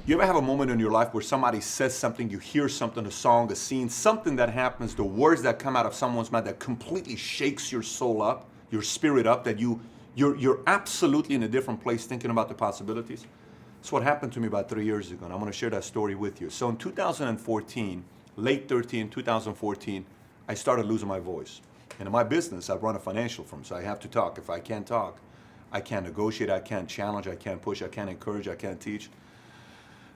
You ever have a moment in your life where somebody says something, you hear something, a song, a scene, something that happens, the words that come out of someone's mouth that completely shakes your soul up, your spirit up, that you're absolutely in a different place thinking about the possibilities? That's what happened to me about 3 years ago, and I'm going to share that story with you. So in 2014, late 2014, I started losing my voice. And in my business, I run a financial firm, so I have to talk. If I can't talk, I can't negotiate, I can't challenge, I can't push, I can't encourage, I can't teach,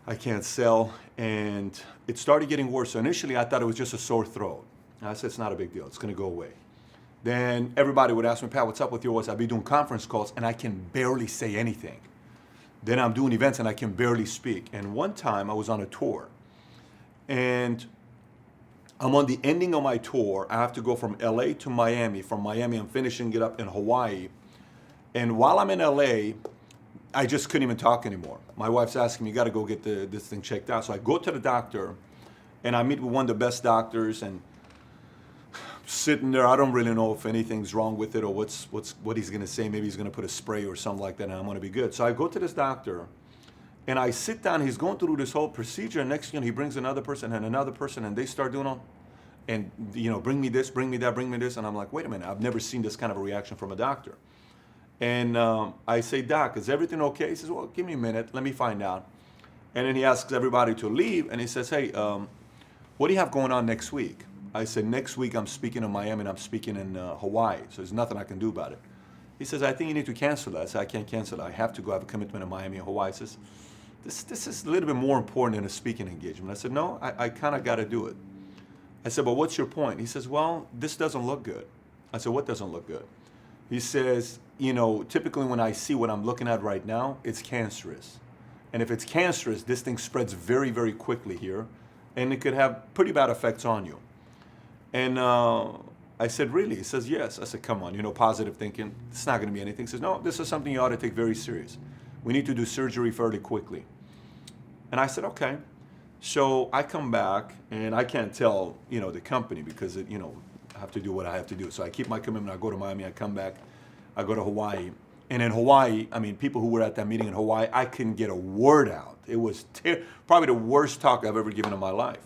I can't sell. And it started getting worse. So initially, I thought it was just a sore throat. And I said, it's not a big deal, it's going to go away. Then everybody would ask me, Pat, what's up with your voice? I'd be doing conference calls, and I can barely say anything. Then I'm doing events, and I can barely speak. And one time, I was on a tour. And I'm on the ending of my tour. I have to go from LA to Miami. From Miami, I'm finishing it up in Hawaii. And while I'm in LA, I just couldn't even talk anymore. My wife's asking me, you got to go get this thing checked out. So I go to the doctor, and I meet with one of the best doctors, and sitting there, I don't really know if anything's wrong with it or what he's going to say. Maybe he's going to put a spray or something like that, and I'm going to be good. So I go to this doctor, and I sit down. He's going through this whole procedure, and next thing you know, he brings another person, and they start doing all, and bring me this, bring me that, bring me this, and I'm like, wait a minute, I've never seen this kind of a reaction from a doctor. And I say, Doc, is everything okay? He says, well, give me a minute, let me find out. And then he asks everybody to leave, and he says, hey, what do you have going on next week? I said, next week I'm speaking in Miami and I'm speaking in Hawaii, so there's nothing I can do about it. He says, I think you need to cancel that. I said, I can't cancel it. I have to go have a commitment in Miami and Hawaii. He says, this is a little bit more important than a speaking engagement. I said, no, I kind of got to do it. I said, but what's your point? He says, well, this doesn't look good. I said, what doesn't look good? He says, typically when I see what I'm looking at right now, it's cancerous. And if it's cancerous, this thing spreads very, very quickly here, and it could have pretty bad effects on you. And I said, really? He says, yes. I said, come on, positive thinking. It's not going to be anything. He says, no, this is something you ought to take very serious. We need to do surgery fairly quickly. And I said, okay. So I come back, and I can't tell, the company because, I have to do what I have to do. So I keep my commitment. I go to Miami. I come back. I go to Hawaii. And in Hawaii, people who were at that meeting in Hawaii, I couldn't get a word out. It was probably the worst talk I've ever given in my life.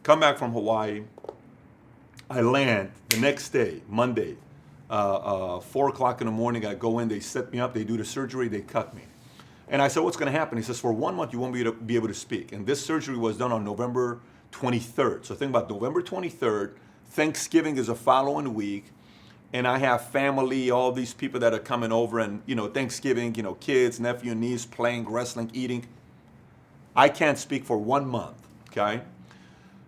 Come back from Hawaii. I land the next day, Monday, 4 o'clock in the morning. I go in, they set me up, they do the surgery, they cut me. And I said, what's going to happen? He says, for 1 month, you won't be able to speak. And this surgery was done on November 23rd. So think about November 23rd. Thanksgiving is the following week. And I have family, all these people that are coming over, and, Thanksgiving, kids, nephew, niece, playing, wrestling, eating. I can't speak for 1 month, okay?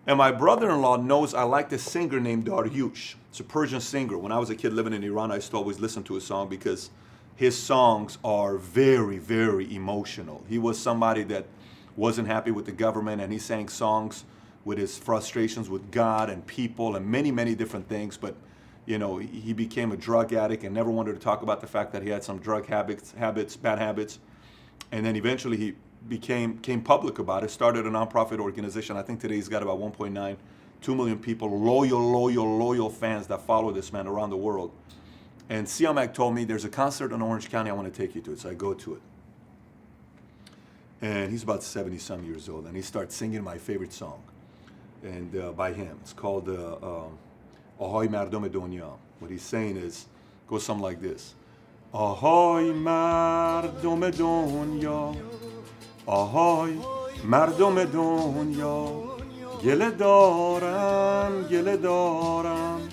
And my brother-in-law knows I like this singer named Dariush. It's a Persian singer. When I was a kid living in Iran, I used to always listen to his song because his songs are very, very emotional. He was somebody that wasn't happy with the government, and he sang songs with his frustrations with God and people and many, many different things. But, he became a drug addict and never wanted to talk about the fact that he had some drug habits, bad habits. And then eventually he came public about it, started a nonprofit organization. I think today he's got about 1.9, 2 million people, loyal fans that follow this man around the world. And Siamak told me, there's a concert in Orange County, I want to take you to it. So I go to it. And he's about 70-some years old, and he starts singing my favorite song, and by him. It's called AHAY MARDOME DONYA. What he's saying goes something like this. AHAY MARDOME DONYA, AHAY MARDOME DONYا، گله دارم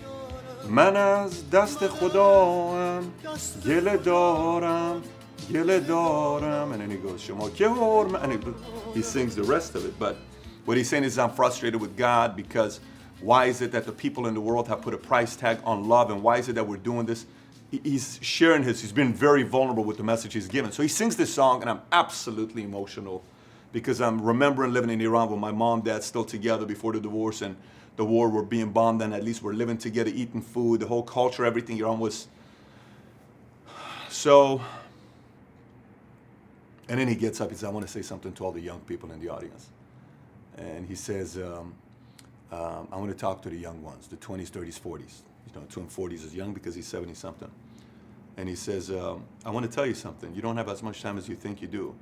من از دست خداام، گله دارم. And then he goes, Shema Kehor, and he sings the rest of it. But what he's saying is, I'm frustrated with God because why is it that the people in the world have put a price tag on love, and why is it that we're doing this? He's sharing he's been very vulnerable with the message he's given. So he sings this song, and I'm absolutely emotional because I'm remembering living in Iran with my mom, dad still together before the divorce and the war. We're being bombed, and at least we're living together, eating food, the whole culture, everything. Iran was so. And then he gets up, he says, I want to say something to all the young people in the audience. And he says, I want to talk to the young ones, the 20s, 30s, 40s. To him 40s is young because he's 70-something. And he says, I want to tell you something. You don't have as much time as you think you do.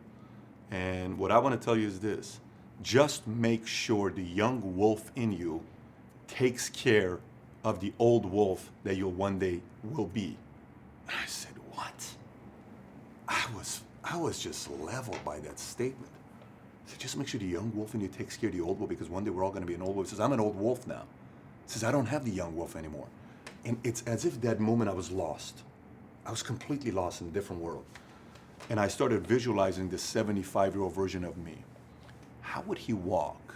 And what I want to tell you is this. Just make sure the young wolf in you takes care of the old wolf that you'll one day will be. And I said, what? I was just leveled by that statement. I said, just make sure the young wolf in you takes care of the old wolf, because one day we're all going to be an old wolf. He says, I'm an old wolf now. He says, I don't have the young wolf anymore. And it's as if that moment I was lost. I was completely lost in a different world. And I started visualizing this 75-year-old version of me. How would he walk?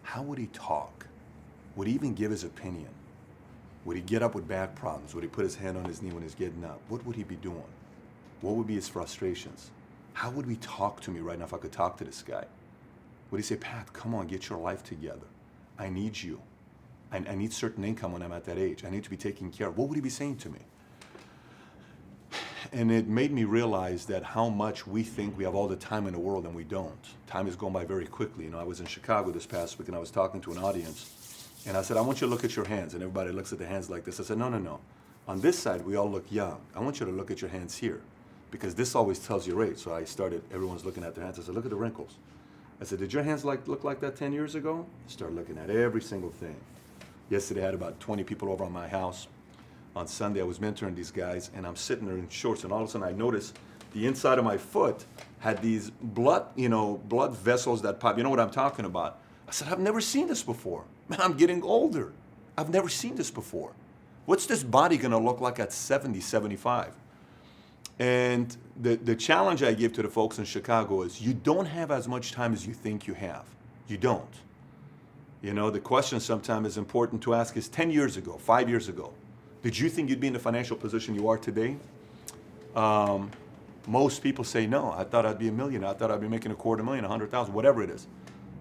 How would he talk? Would he even give his opinion? Would he get up with back problems? Would he put his hand on his knee when he's getting up? What would he be doing? What would be his frustrations? How would he talk to me right now if I could talk to this guy? Would he say, Pat, come on, get your life together. I need you. I need certain income when I'm at that age. I need to be taken care of. What would he be saying to me? And it made me realize that how much we think we have all the time in the world, and we don't. Time is going by very quickly. You know, I was in Chicago this past week and I was talking to an audience, and I said, I want you to look at your hands. And everybody looks at the hands like this. I said, no, no, no. On this side, we all look young. I want you to look at your hands here, because this always tells your age. So I started, everyone's looking at their hands. I said, look at the wrinkles. I said, did your hands look like that 10 years ago? I started looking at every single thing. Yesterday, I had about 20 people over on my house. On Sunday, I was mentoring these guys, and I'm sitting there in shorts, and all of a sudden I noticed the inside of my foot had these blood vessels that pop. You know what I'm talking about? I said, I've never seen this before. Man, I'm getting older. I've never seen this before. What's this body gonna look like at 70, 75? And the challenge I give to the folks in Chicago is, you don't have as much time as you think you have. You don't. You know, the question sometimes is important to ask is 10 years ago, 5 years ago, did you think you'd be in the financial position you are today? Most people say no. I thought I'd be a millionaire. I thought I'd be making $250,000, 100,000, whatever it is.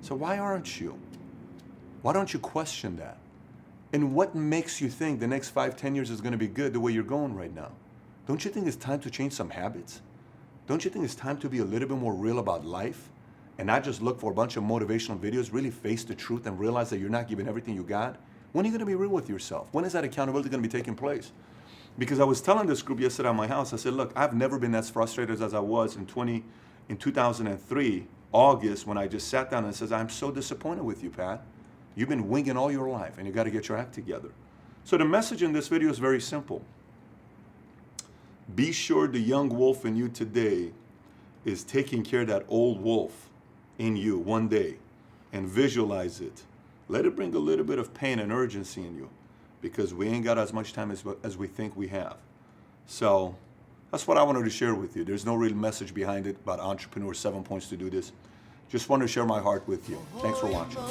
So why aren't you? Why don't you question that? And what makes you think the next 5, 10 years is going to be good the way you're going right now? Don't you think it's time to change some habits? Don't you think it's time to be a little bit more real about life and not just look for a bunch of motivational videos, really face the truth and realize that you're not giving everything you got? When are you going to be real with yourself? When is that accountability going to be taking place? Because I was telling this group yesterday at my house, I said, look, I've never been as frustrated as I was in 2003, August, when I just sat down and says, I'm so disappointed with you, Pat. You've been winging all your life, and you got to get your act together. So the message in this video is very simple. Be sure the young wolf in you today is taking care of that old wolf in you one day, and visualize it. Let it bring a little bit of pain and urgency in you, because we ain't got as much time as we think we have. So that's what I wanted to share with you. There's no real message behind it about entrepreneur 7 points to do this. Just wanted to share my heart with you. Thanks for watching.